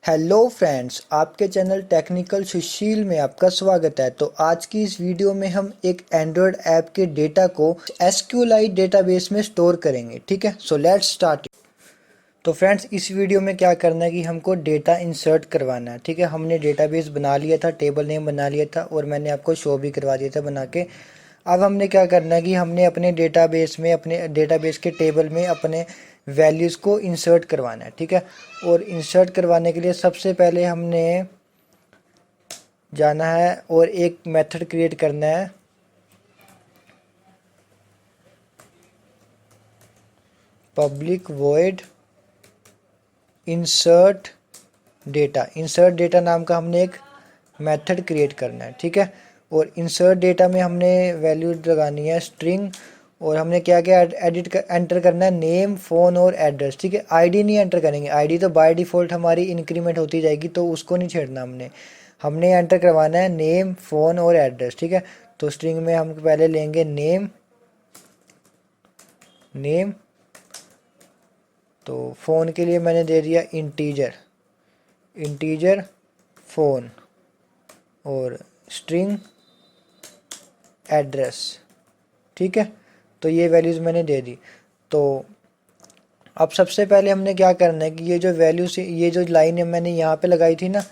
Hello friends, आपके channel technical सुशील में आपका स्वागत है। तो आज की इस वीडियो में हम एक एंड्रॉयड ऐप के डेटा को SQLite डेटाबेस में स्टोर करेंगे। ठीक है, सो लेट्स स्टार्ट। तो फ्रेंड्स, इस वीडियो में क्या करना है कि हमको डेटा इंसर्ट करवाना है। ठीक है, हमने डेटाबेस बना लिया था, टेबल नेम बना लिया था और मैंने आपको शो भी करवा दिया था बना के। अब हमने क्या करना है कि हमने अपने डेटाबेस के टेबल में अपने वैल्यूज़ को इंसर्ट करवाना है। ठीक है, और इंसर्ट करवाने के लिए सबसे पहले हमने जाना है और एक मेथड क्रिएट करना है। पब्लिक वॉइड इंसर्ट डेटा नाम का हमने एक मेथड क्रिएट करना है। ठीक है, और इंसर्ट डेटा में हमने वैल्यू लगानी है स्ट्रिंग, और हमने क्या क्या एंटर करना है, नेम, फ़ोन और एड्रेस। ठीक है, आईडी नहीं एंटर करेंगे, आईडी तो बाय डिफ़ॉल्ट हमारी इंक्रीमेंट होती जाएगी तो उसको नहीं छेड़ना। हमने एंटर करवाना है नेम, फ़ोन और एड्रेस। ठीक है, तो स्ट्रिंग में हम पहले लेंगे नेम। तो फ़ोन के लिए मैंने दे दिया इंटीजर फ़ोन और स्ट्रिंग एड्रेस। ठीक है, तो ये वैल्यूज़ मैंने दे दी। तो अब सबसे पहले हमने क्या करना है कि ये जो लाइन है मैंने यहाँ पे लगाई थी ना,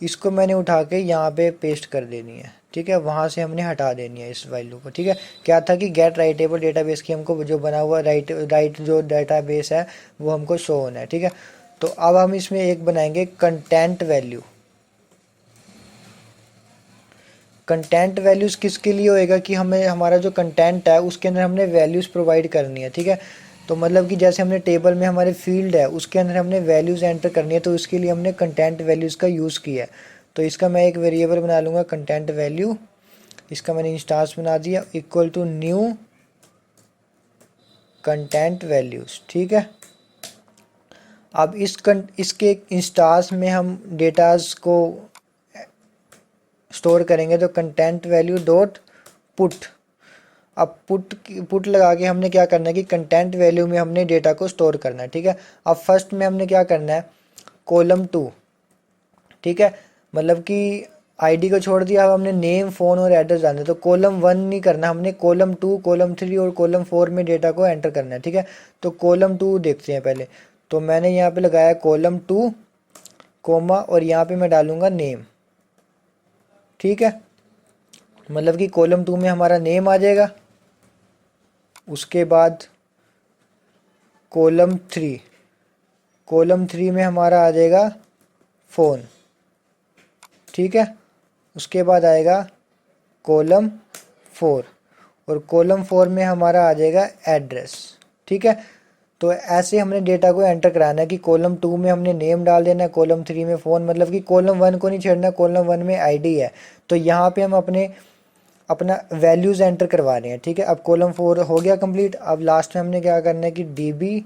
इसको मैंने उठा के यहाँ पे पेस्ट कर देनी है। ठीक है, वहाँ से हमने हटा देनी है इस वैल्यू को। ठीक है, क्या था कि गेट राइटेबल डेटाबेस की हमको जो बना हुआ राइट जो डेटाबेस है वो हमको शो होना है। ठीक है, तो अब हम इसमें एक बनाएंगे कंटेंट वैल्यूज़ किसके लिए होएगा कि हमें हमारा जो कंटेंट है उसके अंदर हमने वैल्यूज़ प्रोवाइड करनी है। ठीक है, तो मतलब कि जैसे हमने टेबल में हमारे फील्ड है उसके अंदर हमने वैल्यूज़ एंटर करनी है, तो इसके लिए हमने कंटेंट वैल्यूज़ का यूज़ किया है। तो इसका मैं एक वेरिएबल बना लूँगा कंटेंट वैल्यू, इसका मैंने इंस्टांस बना दिया equal to new content values. ठीक है, अब इसके इंस्टांस में हम डेटाज को स्टोर करेंगे, तो कंटेंट वैल्यू डॉट पुट। अब पुट लगा के हमने क्या करना है कि कंटेंट वैल्यू में हमने डेटा को स्टोर करना है। ठीक है, अब फर्स्ट में हमने क्या करना है, कॉलम 2। ठीक है, मतलब कि आईडी को छोड़ दिया, अब हमने नेम, फ़ोन और एड्रेस डालना है। तो कॉलम 1 नहीं करना, हमने कॉलम 2, कॉलम 3 और कॉलम 4 में डेटा को एंटर करना है। ठीक है, तो कॉलम 2 देखते हैं पहले। तो मैंने यहाँ पे लगाया कॉलम 2 कोमा, और यहाँ पे मैं डालूँगा नेम। ठीक है, मतलब कि कॉलम 2 में हमारा नेम आ जाएगा। उसके बाद कॉलम 3 में हमारा आ जाएगा फ़ोन। ठीक है, उसके बाद आएगा कॉलम 4, और कॉलम 4 में हमारा आ जाएगा एड्रेस। ठीक है, तो ऐसे हमने डेटा को एंटर कराना है कि कॉलम 2 में हमने नेम डाल देना है, कॉलम 3 में फ़ोन, मतलब कि कॉलम 1 को नहीं छेड़ना, कॉलम 1 में आईडी है। तो यहाँ पे हम अपना वैल्यूज़ एंटर करवा रहे हैं। ठीक है, अब कॉलम 4 हो गया कंप्लीट। अब लास्ट में हमने क्या करना है कि db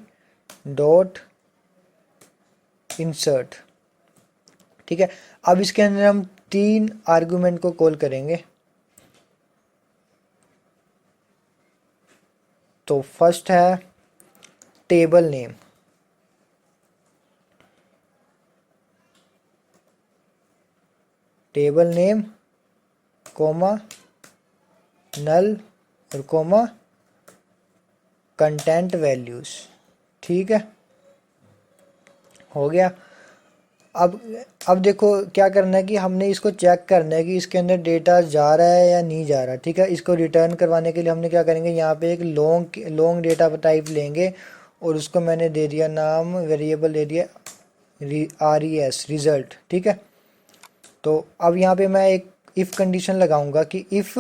डॉट इंसर्ट। ठीक है, अब इसके अंदर हम 3 आर्गुमेंट को कॉल करेंगे। तो फर्स्ट है टेबल नेम कोमा नल और कोमा कंटेंट वैल्यूज़। ठीक है, हो गया। अब देखो क्या करना है कि हमने इसको चेक करना है कि इसके अंदर डेटा जा रहा है या नहीं जा रहा। ठीक है, इसको रिटर्न करवाने के लिए हमने क्या करेंगे, यहाँ पे एक लॉन्ग डेटा टाइप लेंगे, और उसको मैंने दे दिया नाम, वेरिएबल दे दिया RES रिज़ल्ट। ठीक है, तो अब यहाँ पे मैं एक इफ़ कंडीशन लगाऊंगा कि इफ़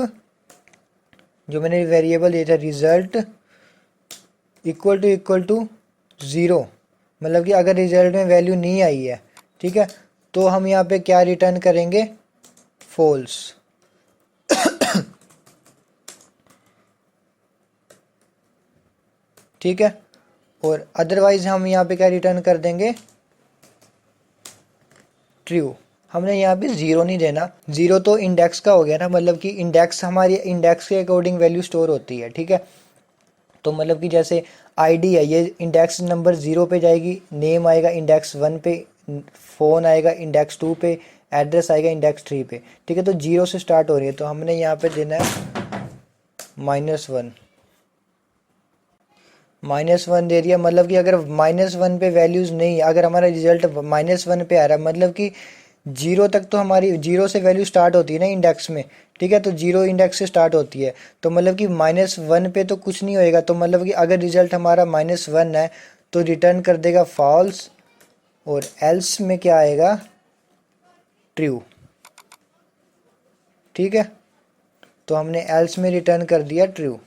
जो मैंने वेरिएबल दिया था रिज़ल्ट इक्वल टू 0, मतलब कि अगर रिज़ल्ट में वैल्यू नहीं आई है, ठीक है, तो हम यहाँ पे क्या रिटर्न करेंगे, फॉल्स। ठीक है, और अदरवाइज हम यहाँ पे क्या रिटर्न कर देंगे, ट्रू। हमने यहाँ पे 0 नहीं देना, 0 तो इंडेक्स का हो गया ना, मतलब कि हमारी इंडेक्स के अकॉर्डिंग वैल्यू स्टोर होती है। ठीक है, तो मतलब कि जैसे आईडी है, ये इंडेक्स नंबर 0 पे जाएगी, नेम आएगा इंडेक्स 1 पे, फ़ोन आएगा इंडेक्स 2 पे, एड्रेस आएगा इंडेक्स 3 पे, ठीक है। तो 0 से स्टार्ट हो रही है, तो हमने यहाँ पे देना है -1। -1 दे दिया, मतलब कि अगर -1 पे वैल्यूज़ नहीं, अगर हमारा रिजल्ट -1 पे आ रहा है, मतलब कि 0 तक तो हमारी 0 से वैल्यू स्टार्ट होती है ना इंडेक्स में, ठीक है। तो 0 इंडेक्स से स्टार्ट होती है, तो मतलब कि -1 पे तो कुछ नहीं होएगा। तो मतलब कि अगर रिजल्ट हमारा -1 है तो रिटर्न कर देगा फॉल्स, और एल्स में क्या आएगा, ट्रू, ठीक है। तो हमने एल्स में रिटर्न कर दिया ट्रू,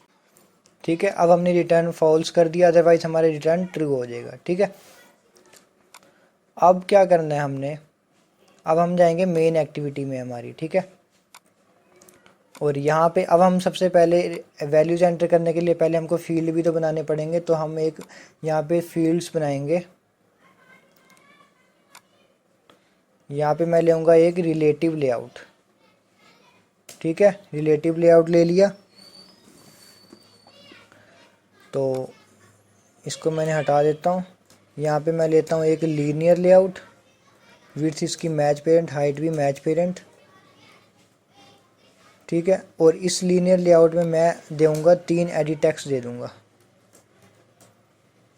ठीक है। अब हमने रिटर्न फॉल्स कर दिया, अदरवाइज हमारे रिटर्न ट्रू हो जाएगा, ठीक है। अब क्या करना है हमने, अब हम जाएंगे मेन एक्टिविटी में हमारी, ठीक है। और यहाँ पे अब हम सबसे पहले वैल्यूज एंटर करने के लिए पहले हमको फील्ड भी तो बनाने पड़ेंगे, तो हम एक यहाँ पे फील्ड्स बनाएंगे। यहाँ पे मैं लेऊँगा एक रिलेटिव लेआउट, ठीक है। रिलेटिव लेआउट ले लिया, तो इसको मैंने हटा देता हूँ। यहाँ पे मैं लेता हूँ एक लीनियर लेआउट, विड्थ इसकी मैच पेरेंट, हाइट भी मैच पेरेंट, ठीक है। और इस लीनियर लेआउट में मैं दूंगा 3 एडिट टेक्स्ट दे दूंगा,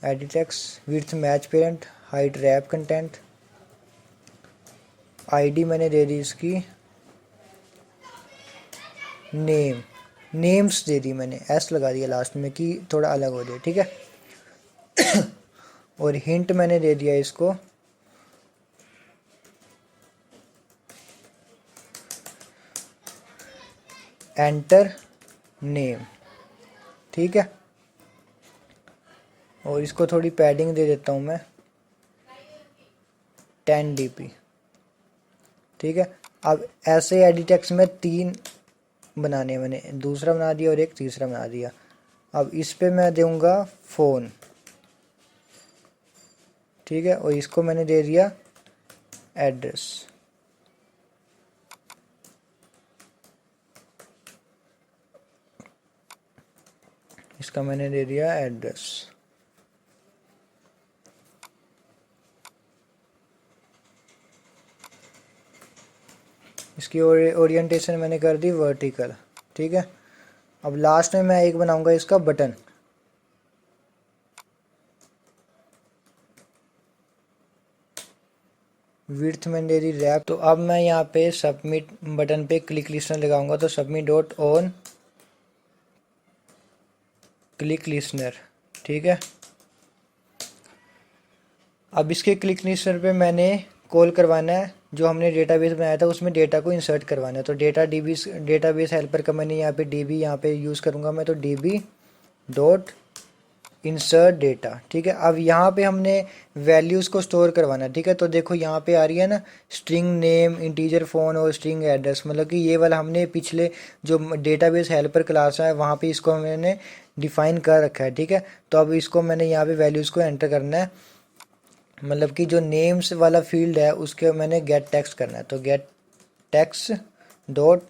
edit text, width match parent, height wrap content, ID मैंने दे दी इसकी नेम, नेम्स दे दी मैंने, एस लगा दिया लास्ट में कि थोड़ा अलग हो जाए, ठीक है। और हिंट मैंने दे दिया इसको एंटर नेम, ठीक है। और इसको थोड़ी पैडिंग दे देता हूँ मैं 10 dp, ठीक है। अब ऐसे एडिट टेक्स्ट में 3 बनाने, मैंने दूसरा बना दिया और एक तीसरा बना दिया। अब इस पे मैं दूंगा फ़ोन, ठीक है। और इसको मैंने दे दिया एड्रेस, इसका मैंने दे दिया एड्रेस। इसकी ओरिएंटेशन मैंने कर दी वर्टिकल, ठीक है। अब लास्ट में मैं एक बनाऊंगा इसका बटन, विड्थ मैंने दे दी रैप। तो अब मैं यहाँ पे सबमिट बटन पे क्लिक लिस्टनर लगाऊंगा, तो submit dot on click listener, ठीक है। अब इसके क्लिक लिस्टनर पे मैंने कॉल करवाना है, जो हमने डेटाबेस बनाया था उसमें डेटा को इंसर्ट करवाना है। तो डेटाबेस हेल्पर का मैंने यहाँ पे डीबी यहाँ पे यूज़ करूँगा मैं, तो डीबी डॉट इंसर्ट डेटा, ठीक है। अब यहाँ पे हमने वैल्यूज़ को स्टोर करवाना है, ठीक है। तो देखो यहाँ पे आ रही है ना स्ट्रिंग नेम, इंटीजर फ़ोन और स्ट्रिंग एड्रेस, मतलब कि ये वाला हमने पिछले जो डेटाबेस हेल्पर क्लास है वहाँ पे इसको मैंने डिफ़ाइन कर रखा है, ठीक है। तो अब इसको मैंने यहाँ पे वैल्यूज़ को एंटर करना है, मतलब कि जो नेम्स वाला फील्ड है उसके मैंने गेट टेक्स्ट करना है। तो gate text dot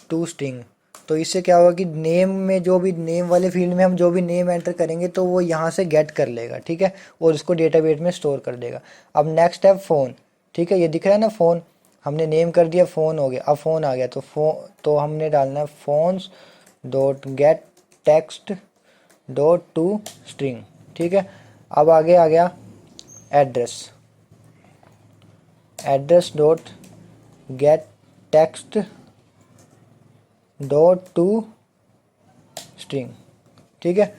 to string, तो इससे क्या होगा कि नेम में जो भी नेम वाले फील्ड में हम जो भी नेम एंटर करेंगे तो वो यहाँ से गेट कर लेगा, ठीक है। और उसको डेटाबेस में स्टोर कर देगा। अब नेक्स्ट है फ़ोन, ठीक है। ये दिख रहा है ना फ़ोन, हमने नेम कर दिया, फ़ोन हो गया। अब फ़ोन आ गया, तो हमने डालना है phones dot gate text dot to string, ठीक है। अब आगे आ गया address, address dot gate text dot to string, ठीक है।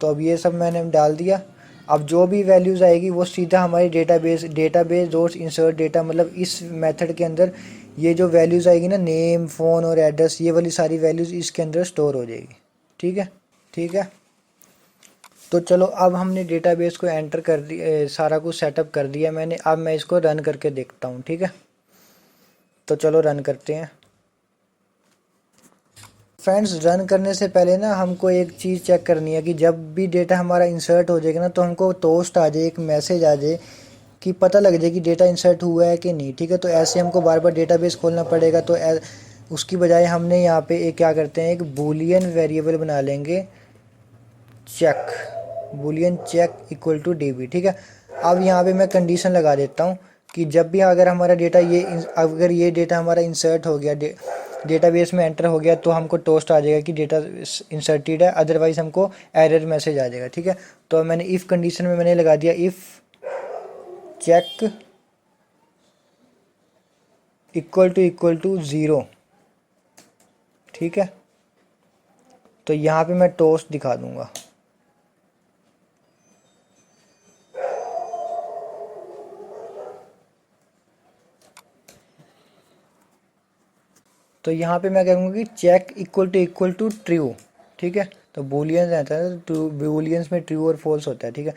तो अब ये सब मैंने डाल दिया। अब जो भी वैल्यूज़ आएगी वो सीधा हमारी डेटाबेस डॉट इंसर्ट डेटा, मतलब इस मेथड के अंदर ये जो वैल्यूज़ आएगी ना नेम, फ़ोन और एड्रेस, ये वाली सारी वैल्यूज़ इसके अंदर स्टोर हो जाएगी, ठीक है, ठीक है। तो चलो अब हमने डेटाबेस को एंटर कर दिया, सारा कुछ सेटअप कर दिया मैंने। अब मैं इसको रन करके देखता हूँ, ठीक है। तो चलो रन करते हैं। फ्रेंड्स, रन करने से पहले ना हमको एक चीज़ चेक करनी है कि जब भी डेटा हमारा इंसर्ट हो जाएगा ना तो हमको टोस्ट आ जाए, एक मैसेज आ जाए कि पता लग जाए कि डेटा इंसर्ट हुआ है कि नहीं, ठीक है। तो ऐसे हमको बार बार डेटाबेस खोलना पड़ेगा, तो उसकी बजाय हमने यहाँ पे एक क्या करते हैं, एक बूलियन वेरिएबल बना लेंगे, check, boolean check equal to DB, ठीक है। अब यहाँ पे मैं कंडीशन लगा देता हूँ कि जब भी अगर हमारा डेटा अगर ये डेटा हमारा इंसर्ट हो गया डेटाबेस में एंटर हो गया तो हमको टोस्ट आ जाएगा कि डेटा इंसर्टेड है, अदरवाइज हमको एरर मैसेज आ जाएगा। ठीक है, तो मैंने इफ़ कंडीशन में मैंने लगा दिया if check equal to zero. ठीक है, तो यहाँ पे मैं टोस्ट दिखा दूंगा। तो यहाँ पे मैं कहूँगा कि चेक इक्वल टू ट्रू। ठीक है, तो बूलियंस रहता है तो बूलियंस में ट्रू और फॉल्स होता है। ठीक है,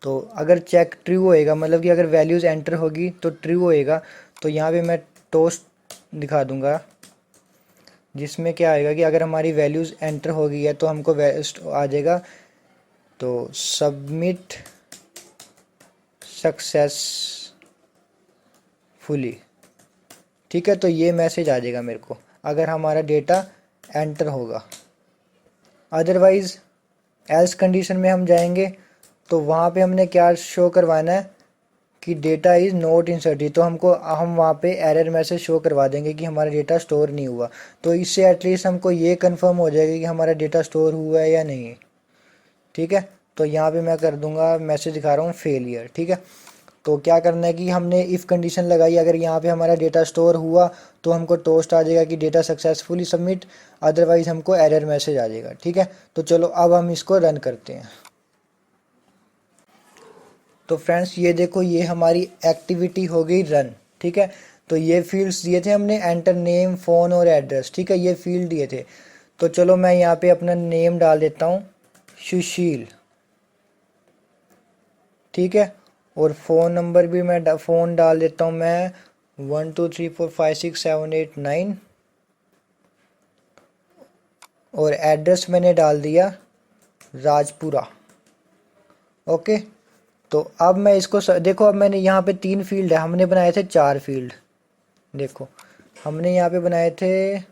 तो अगर चेक ट्रू होएगा मतलब कि अगर वैल्यूज़ एंटर होगी तो ट्रू होएगा, तो यहाँ पे मैं टोस्ट दिखा दूंगा जिसमें क्या आएगा कि अगर हमारी वैल्यूज़ एंटर हो गई है तो हमको आ जाएगा तो सबमिट सक्सेसफुली। ठीक है, तो ये मैसेज आ जाएगा मेरे को अगर हमारा डेटा एंटर होगा। अदरवाइज़ एल्स कंडीशन में हम जाएंगे तो वहाँ पे हमने क्या शो करवाना है कि डेटा इज़ नॉट इंसर्टेड, तो हम वहाँ पे एरर मैसेज शो करवा देंगे कि हमारा डेटा स्टोर नहीं हुआ। तो इससे एटलीस्ट हमको ये कंफर्म हो जाएगा कि हमारा डेटा स्टोर हुआ है या नहीं। ठीक है, तो यहाँ पे मैं कर दूंगा मैसेज दिखा रहा हूँ फेलियर। ठीक है, तो क्या करना है कि हमने इफ़ कंडीशन लगाई, अगर यहाँ पे हमारा डेटा स्टोर हुआ तो हमको टोस्ट आ जाएगा कि डेटा सक्सेसफुली सबमिट, अदरवाइज़ हमको एरर मैसेज आ जाएगा। ठीक है, तो चलो अब हम इसको रन करते हैं। तो फ्रेंड्स ये देखो ये हमारी एक्टिविटी हो गई रन। ठीक है, तो ये फील्ड्स दिए थे हमने, एंटर नेम, फ़ोन और एड्रेस। ठीक है, ये फील्ड दिए थे। तो चलो मैं यहाँ पे अपना नेम डाल देता हूँ सुशील। ठीक है, और फ़ोन नंबर भी मैं फ़ोन डाल देता हूँ मैं 12345678 9, और एड्रेस मैंने डाल दिया राजपुरा। ओके, तो अब मैं इसको देखो, अब मैंने यहाँ पे 3 फील्ड है, हमने बनाए थे 4 फील्ड। देखो हमने यहाँ पे बनाए थे, ये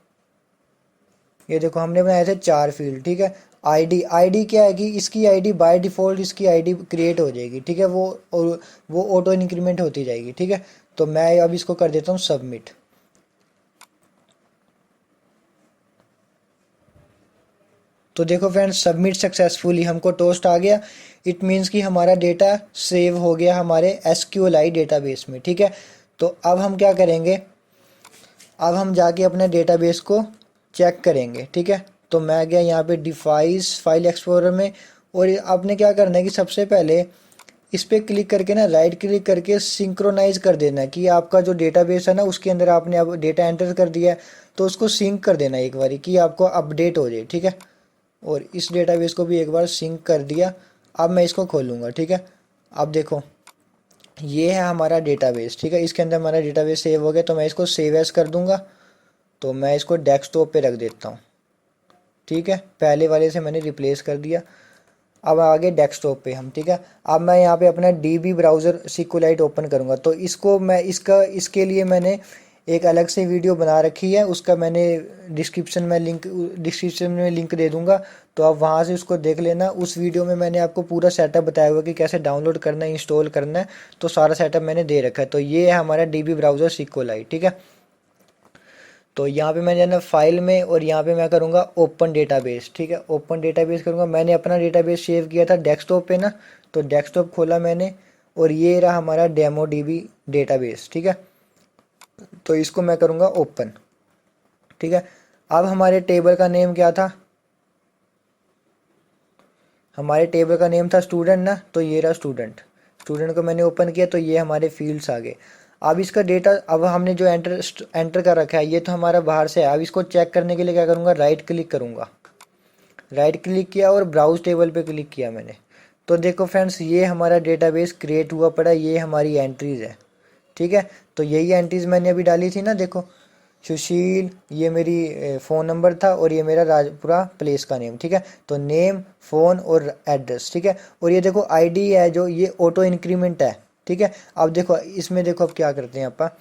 देखो हमने बनाए थे 4 फील्ड। ठीक है, आईडी क्या है कि इसकी आईडी बाय डिफ़ॉल्ट इसकी आईडी क्रिएट हो जाएगी। ठीक है, वो ऑटो इंक्रीमेंट होती जाएगी। ठीक है, तो मैं अब इसको कर देता हूँ सबमिट। तो देखो फ्रेंड्स सबमिट सक्सेसफुली हमको टोस्ट आ गया। इट मीन्स कि हमारा डेटा सेव हो गया हमारे SQLi डेटाबेस में। ठीक है, तो अब हम क्या करेंगे, अब हम जाके अपने डेटाबेस को चेक करेंगे। ठीक है, तो मैं गया यहाँ पे डिवाइस फाइल एक्सप्लोरर में, और आपने क्या करना है कि सबसे पहले इस पर क्लिक करके ना राइट क्लिक करके सिंक्रोनाइज कर देना है कि आपका जो डेटाबेस है ना उसके अंदर आपने अब डेटा एंटर कर दिया है तो उसको सिंक कर देना एक बार कि आपको अपडेट हो जाए। ठीक है, और इस डेटाबेस को भी एक बार सिंक कर दिया। अब मैं इसको खोलूँगा। ठीक है, अब देखो ये है हमारा डेटाबेस। ठीक है, इसके अंदर हमारा डेटाबेस सेव हो गया, तो मैं इसको सेव एज कर दूंगा। तो मैं इसको डेस्कटॉप पे रख देता हूँ। ठीक है, पहले वाले से मैंने रिप्लेस कर दिया। अब आगे डेस्कटॉप पे हम। ठीक है, अब मैं यहाँ पे अपना DB ब्राउज़र SQLite ओपन करूँगा, तो इसको मैं इसके लिए मैंने एक अलग से वीडियो बना रखी है, उसका मैंने डिस्क्रिप्शन में लिंक दे दूँगा, तो आप वहाँ से उसको देख लेना। उस वीडियो में मैंने आपको पूरा सेटअप बताया हुआ कि कैसे डाउनलोड करना है, इंस्टॉल करना है, तो सारा सेटअप मैंने दे रखा है। तो ये है हमारा DB ब्राउज़र SQLite। ठीक है, तो यहाँ पे मैं जाना फाइल में, और यहाँ पे मैं करूँगा ओपन डेटाबेस। ठीक है, ओपन डेटाबेस करूँगा। मैंने अपना डेटाबेस सेव किया था डेस्कटॉप पे ना, तो डेस्कटॉप खोला मैंने, और ये रहा हमारा डेमो DB डेटाबेस। ठीक है, तो इसको मैं करूँगा ओपन। ठीक है, अब हमारे टेबल का नेम क्या था, हमारे टेबल का नेम था स्टूडेंट ना, तो ये रहा स्टूडेंट। स्टूडेंट को मैंने ओपन किया तो ये हमारे फील्ड्स आ गए। अब इसका डेटा, अब हमने जो एंटर कर रखा है ये तो हमारा बाहर से है। अब इसको चेक करने के लिए क्या करूँगा, राइट क्लिक करूँगा। राइट क्लिक किया और ब्राउज टेबल पे क्लिक किया मैंने, तो देखो फ्रेंड्स ये हमारा डेटाबेस क्रिएट हुआ पड़ा, ये हमारी एंट्रीज़ है। ठीक है, तो यही एंट्रीज़ मैंने अभी डाली थी ना, देखो सुशील, ये मेरी फ़ोन नंबर था, और ये मेरा राजपुरा प्लेस का नेम। ठीक है, तो नेम, फ़ोन और एड्रेस। ठीक है, और ये देखो आईडी है जो ये ऑटो इंक्रीमेंट है। ठीक है, अब देखो इसमें देखो अब क्या करते हैं आप,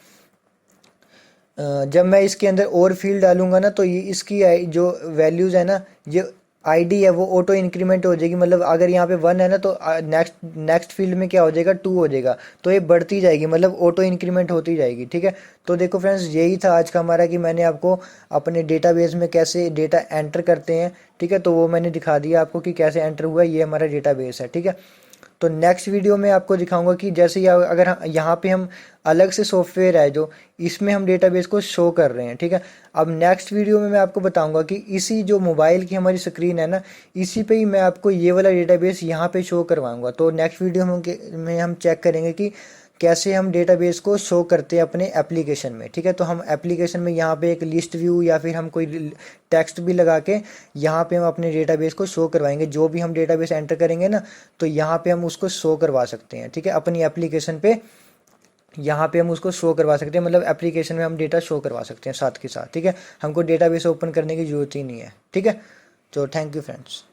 जब मैं इसके अंदर और फील्ड डालूंगा ना तो ये इसकी जो वैल्यूज़ है ना ये आईडी है वो ऑटो इंक्रीमेंट हो जाएगी, मतलब अगर यहाँ पे 1 है ना तो नेक्स्ट नेक्स्ट फील्ड में क्या हो जाएगा, 2 हो जाएगा, तो ये बढ़ती जाएगी, मतलब ऑटो इंक्रीमेंट होती जाएगी। ठीक है, तो देखो फ्रेंड्स यही था आज का हमारा कि मैंने आपको अपने डेटाबेस में कैसे डेटा एंटर करते हैं। ठीक है, तो वो मैंने दिखा दिया आपको कि कैसे एंटर हुआ, ये हमारा डेटाबेस है। ठीक है, तो नेक्स्ट वीडियो में आपको दिखाऊंगा कि जैसे अगर यहाँ पे हम अलग से सॉफ्टवेयर है जो इसमें हम डेटाबेस को शो कर रहे हैं। ठीक है, अब नेक्स्ट वीडियो में मैं आपको बताऊंगा कि इसी जो मोबाइल की हमारी स्क्रीन है ना, इसी पे ही मैं आपको ये वाला डेटाबेस यहाँ पे शो करवाऊंगा। तो नेक्स्ट वीडियो में हम चेक करेंगे कि कैसे हम डेटाबेस को शो करते हैं अपने एप्लीकेशन में। ठीक है, तो हम एप्लीकेशन में यहाँ पे एक लिस्ट व्यू या फिर हम कोई टेक्स्ट भी लगा के यहाँ पे हम अपने डेटाबेस को शो करवाएंगे। जो भी हम डेटाबेस एंटर करेंगे ना, तो यहाँ पे हम उसको शो करवा सकते हैं। ठीक है, अपनी एप्लीकेशन पे यहाँ पे हम उसको शो करवा सकते हैं, मतलब एप्लीकेशन में हम डेटा शो करवा सकते हैं साथ के साथ। ठीक है, हमको डेटाबेस ओपन करने की ज़रूरत ही नहीं है। ठीक है, तो थैंक यू फ्रेंड्स।